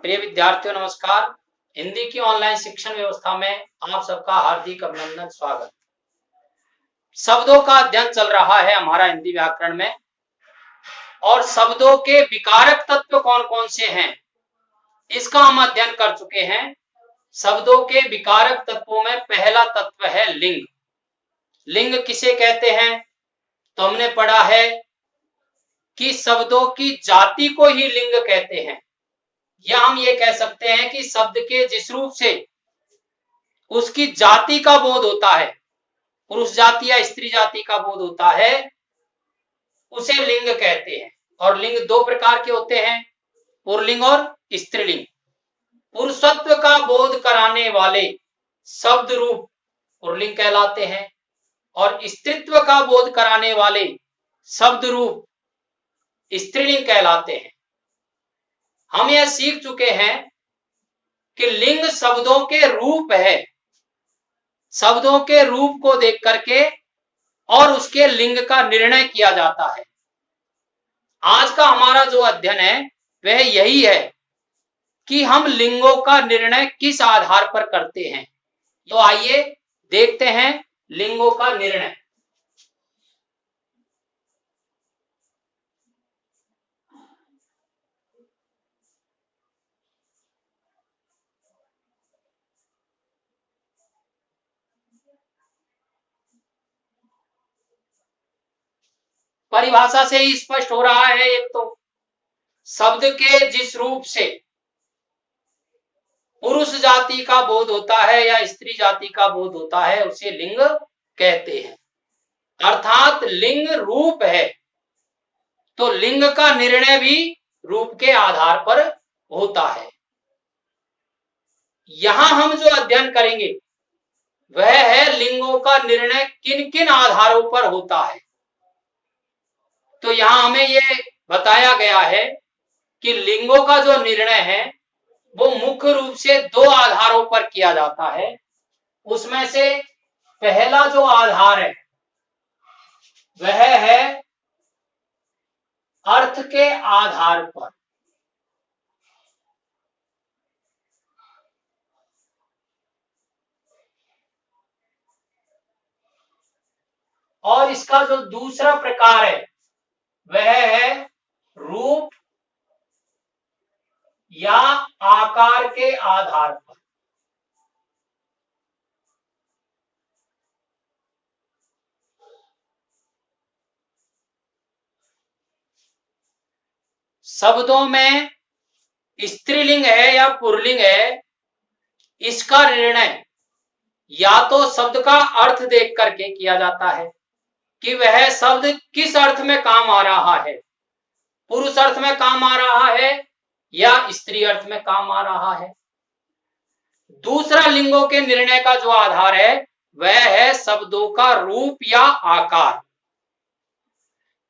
प्रिय विद्यार्थियों नमस्कार। हिंदी की ऑनलाइन शिक्षण व्यवस्था में आप सबका हार्दिक अभिनंदन, स्वागत। शब्दों का अध्ययन चल रहा है हमारा हिंदी व्याकरण में, और शब्दों के विकारक तत्व कौन कौन से हैं इसका हम अध्ययन कर चुके हैं। शब्दों के विकारक तत्वों में पहला तत्व है लिंग। लिंग किसे कहते हैं? तो हमने पढ़ा है कि शब्दों की जाति को ही लिंग कहते हैं, या हम ये कह सकते हैं कि शब्द के जिस रूप से उसकी जाति का बोध होता है, पुरुष जाति या स्त्री जाति का बोध होता है, उसे लिंग कहते हैं। और लिंग दो प्रकार के होते हैं, पुल्लिंग और स्त्रीलिंग। पुरुषत्व का बोध कराने वाले शब्द रूप पुल्लिंग कहलाते हैं, और स्त्रीत्व का बोध कराने वाले शब्द रूप स्त्रीलिंग कहलाते हैं। हम यह सीख चुके हैं कि लिंग शब्दों के रूप है। शब्दों के रूप को देख करके और उसके लिंग का निर्णय किया जाता है। आज का हमारा जो अध्ययन है वह यही है कि हम लिंगों का निर्णय किस आधार पर करते हैं। तो आइए देखते हैं लिंगों का निर्णय। परिभाषा से ही स्पष्ट हो रहा है। एक तो शब्द के जिस रूप से पुरुष जाति का बोध होता है या स्त्री जाति का बोध होता है उसे लिंग कहते हैं। अर्थात लिंग रूप है, तो लिंग का निर्णय भी रूप के आधार पर होता है। यहां हम जो अध्ययन करेंगे वह है लिंगों का निर्णय किन किन आधारों पर होता है। तो यहां हमें यह बताया गया है कि लिंगों का जो निर्णय है वो मुख्य रूप से दो आधारों पर किया जाता है। उसमें से पहला जो आधार है वह है अर्थ के आधार पर। और इसका जो दूसरा प्रकार है वह है रूप या आकार के आधार पर। शब्दों में स्त्रीलिंग है या पुल्लिंग है, इसका निर्णय या तो शब्द का अर्थ देख करके किया जाता है कि वह शब्द किस अर्थ में काम आ रहा है, पुरुष अर्थ में काम आ रहा है या स्त्री अर्थ में काम आ रहा है। दूसरा लिंगों के निर्णय का जो आधार है वह है शब्दों का रूप या आकार।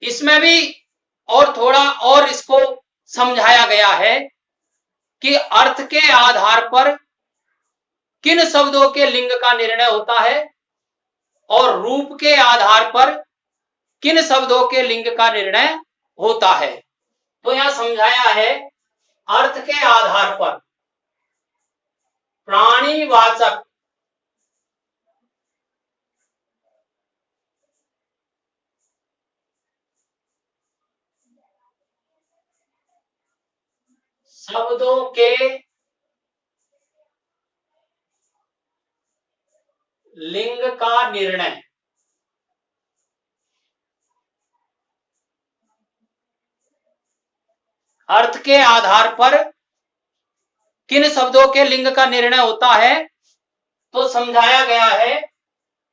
इसमें भी और थोड़ा और इसको समझाया गया है कि अर्थ के आधार पर किन शब्दों के लिंग का निर्णय होता है और रूप के आधार पर किन शब्दों के लिंग का निर्णय होता है। तो यहां समझाया है अर्थ के आधार पर प्राणीवाचक शब्दों के लिंग का निर्णय अर्थ के आधार पर किन शब्दों के लिंग का निर्णय होता है, तो समझाया गया है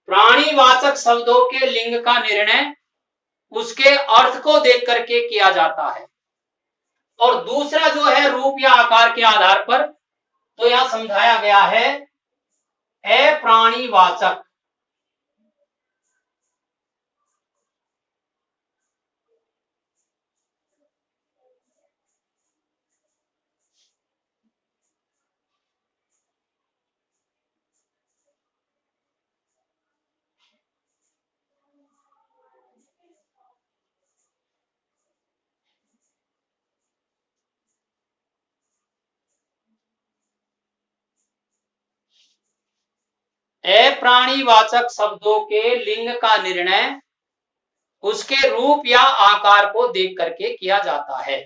प्राणीवाचक शब्दों के लिंग का निर्णय उसके अर्थ को देख करके किया जाता है। और दूसरा जो है रूप या आकार के आधार पर, तो यहां समझाया गया है अप्राणीवाचक। अप्राणीवाचक शब्दों के लिंग का निर्णय उसके रूप या आकार को देख करके किया जाता है।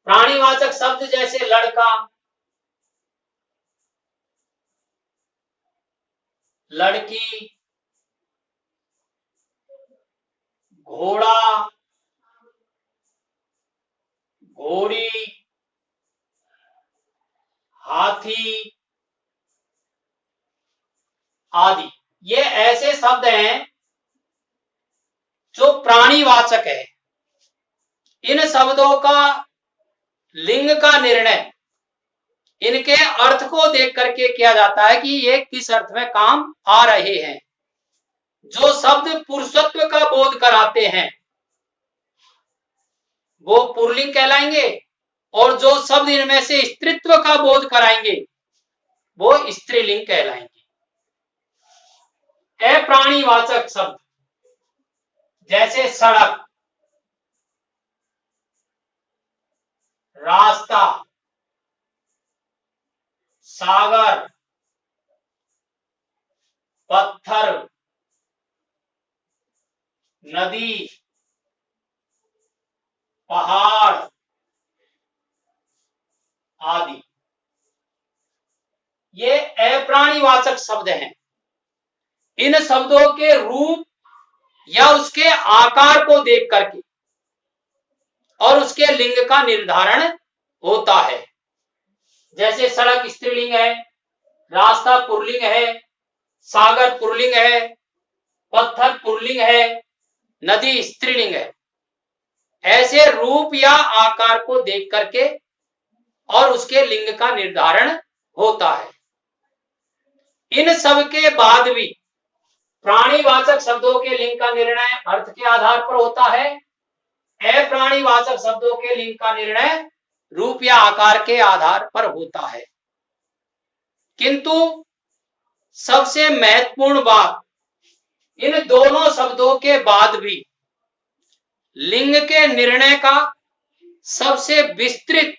प्राणीवाचक शब्द जैसे लड़का, लड़की, घोड़ा, घोड़ी, हाथी आदि, ये ऐसे शब्द हैं जो प्राणीवाचक है। इन शब्दों का लिंग का निर्णय इनके अर्थ को देख करके किया जाता है कि ये किस अर्थ में काम आ रहे हैं। जो शब्द पुरुषत्व का बोध कराते हैं वो पुल्लिंग कहलाएंगे, और जो शब्द इनमें से स्त्रीत्व का बोध कराएंगे वो स्त्रीलिंग कहलाएंगे। अप्राणीवाचक शब्द जैसे सड़क, रास्ता, सागर, पत्थर, नदी, पहाड़ आदि, ये अप्राणीवाचक शब्द हैं। इन शब्दों के रूप या उसके आकार को देख करके और उसके लिंग का निर्धारण होता है। जैसे सड़क स्त्रीलिंग है, रास्ता पुल्लिंग है, सागर पुल्लिंग है, पत्थर पुल्लिंग है, नदी स्त्रीलिंग है। ऐसे रूप या आकार को देख करके और उसके लिंग का निर्धारण होता है। इन सब के बाद भी प्राणीवाचक शब्दों के लिंग का निर्णय अर्थ के आधार पर होता है। अप्राणीवाचक शब्दों के लिंग का निर्णय रूप या आकार के आधार पर होता है। किंतु सबसे महत्वपूर्ण बात, इन दोनों शब्दों के बाद भी लिंग के निर्णय का सबसे विस्तृत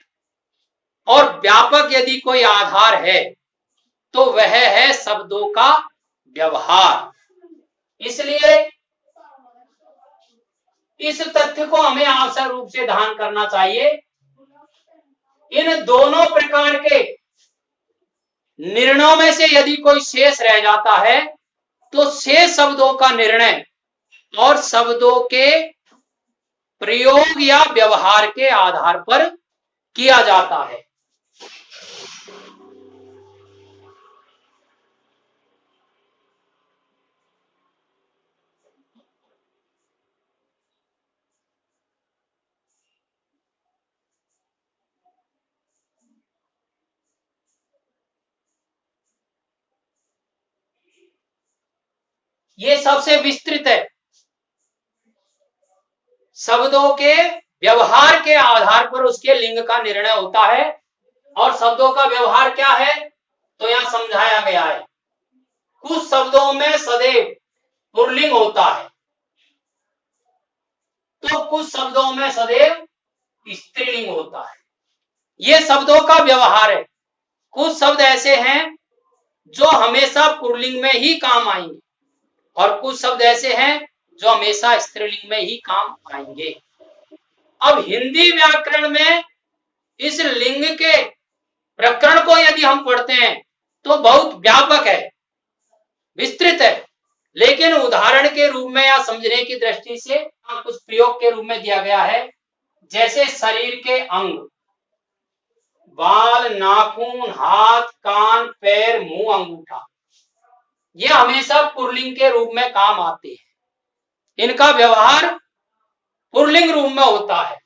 और व्यापक यदि कोई आधार है तो वह है शब्दों का व्यवहार। इसलिए इस तथ्य को हमें आवश्यक रूप से ध्यान करना चाहिए। इन दोनों प्रकार के निर्णयों में से यदि कोई शेष रह जाता है तो शेष शब्दों का निर्णय और शब्दों के प्रयोग या व्यवहार के आधार पर किया जाता है। ये सबसे विस्तृत है। शब्दों के व्यवहार के आधार पर उसके लिंग का निर्णय होता है। और शब्दों का व्यवहार क्या है तो यहां समझाया गया है। कुछ शब्दों में सदैव पुल्लिंग होता है तो कुछ शब्दों में सदैव स्त्रीलिंग होता है। ये शब्दों का व्यवहार है। कुछ शब्द ऐसे हैं जो हमेशा पुल्लिंग में ही काम आएंगे और कुछ शब्द ऐसे हैं जो हमेशा स्त्रीलिंग में ही काम आएंगे। अब हिंदी व्याकरण में इस लिंग के प्रकरण को यदि हम पढ़ते हैं तो बहुत व्यापक है, विस्तृत है, लेकिन उदाहरण के रूप में या समझने की दृष्टि से कुछ प्रयोग के रूप में दिया गया है। जैसे शरीर के अंग, बाल, नाखून, हाथ, कान, पैर, मुंह, अंगूठा, ये हमेशा पुल्लिंग के रूप में काम आते हैं। इनका व्यवहार पुल्लिंग रूप में होता है।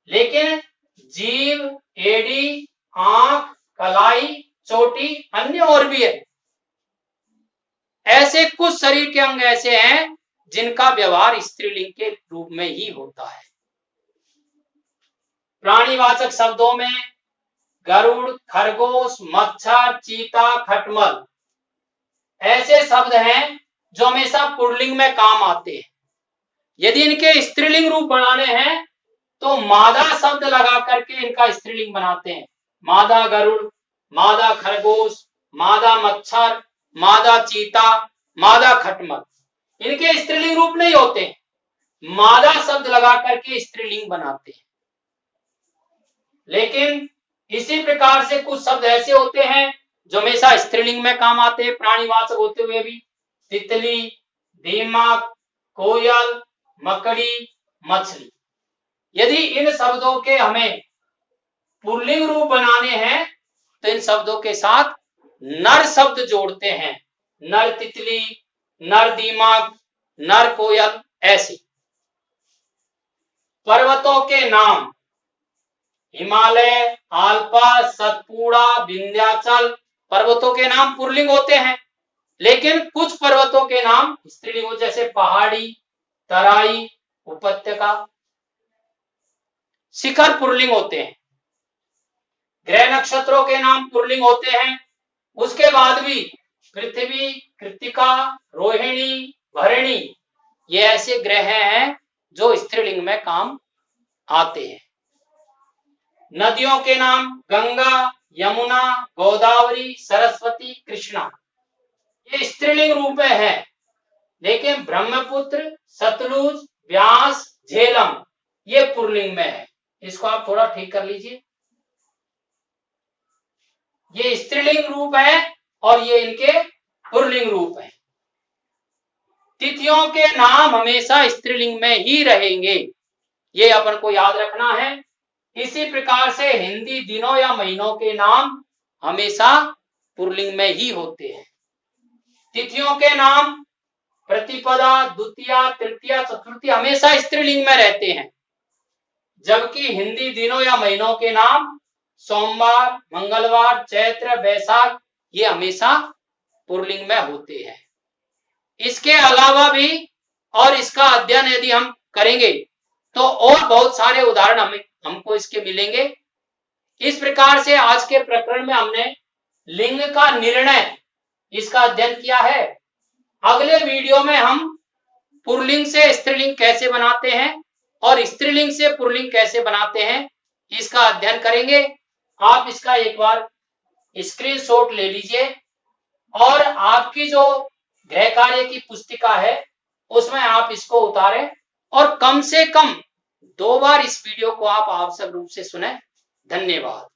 लेकिन जीभ, एड़ी, आंख, कलाई, चोटी, अन्य और भी है। ऐसे कुछ शरीर के अंग ऐसे हैं जिनका व्यवहार स्त्रीलिंग के रूप में ही होता है। प्राणीवाचक शब्दों में गरुड़, खरगोश, मच्छर, चीता, खटमल ऐसे शब्द हैं जो हमेशा पुल्लिंग में काम आते हैं। यदि इनके स्त्रीलिंग रूप बनाने हैं तो मादा शब्द लगा करके इनका स्त्रीलिंग बनाते हैं। मादा गरुड़, मादा खरगोश, मादा मच्छर, मादा चीता, मादा खटमल, इनके स्त्रीलिंग रूप नहीं होते, मादा शब्द लगा करके स्त्रीलिंग बनाते हैं। लेकिन इसी प्रकार से कुछ शब्द ऐसे होते हैं जो हमेशा स्त्रीलिंग में काम आते हैं, प्राणीवाचक होते हुए भी। तितली, दीमक, कोयल, मकड़ी, मछली। यदि इन शब्दों के हमें पुल्लिंग रूप बनाने हैं तो इन शब्दों के साथ नर शब्द जोड़ते हैं, नर तितली, नर दीमक, नर कोयल, ऐसे। पर्वतों के नाम हिमालय, आल्पस, सतपुड़ा, विंध्याचल, पर्वतों के नाम पुल्लिंग होते हैं। लेकिन कुछ पर्वतों के नाम स्त्रीलिंग होते, जैसे पहाड़ी, तराई, उपत्यका। शिखर पुल्लिंग होते हैं। ग्रह नक्षत्रों के नाम पुल्लिंग होते हैं। उसके बाद भी पृथ्वी, कृत्तिका, रोहिणी, भरणी, ये ऐसे ग्रह हैं जो स्त्रीलिंग में काम आते हैं। नदियों के नाम गंगा, यमुना, गोदावरी, सरस्वती, कृष्णा, ये स्त्रीलिंग रूप में है। लेकिन ब्रह्मपुत्र, सतलुज, व्यास, झेलम, ये पुल्लिंग में है। इसको आप थोड़ा ठीक कर लीजिए। ये स्त्रीलिंग रूप है और ये इनके पुल्लिंग रूप है। तिथियों के नाम हमेशा स्त्रीलिंग में ही रहेंगे, ये अपन को याद रखना है। इसी प्रकार से हिंदी दिनों या महीनों के नाम हमेशा पुल्लिंग में ही होते हैं। तिथियों के नाम प्रतिपदा, द्वितीया, तृतीया, चतुर्थी हमेशा स्त्रीलिंग में रहते हैं, जबकि हिंदी दिनों या महीनों के नाम सोमवार, मंगलवार, चैत्र, वैशाख, ये हमेशा पुल्लिंग में होते हैं। इसके अलावा भी और इसका अध्ययन यदि हम करेंगे तो और बहुत सारे उदाहरण हमको इसके मिलेंगे। इस प्रकार से आज के प्रकरण में हमने लिंग का निर्णय, इसका अध्ययन किया है। अगले वीडियो में हम पुल्लिंग से स्त्रीलिंग कैसे बनाते हैं और स्त्रीलिंग से पुल्लिंग कैसे बनाते हैं, इसका अध्ययन करेंगे। आप इसका एक बार स्क्रीनशॉट ले लीजिए और आपकी जो गृह कार्य की पुस्तिका है उसमें आप इसको उतारें और कम से कम 2 बार इस वीडियो को आप आवश्यक रूप से सुने। धन्यवाद।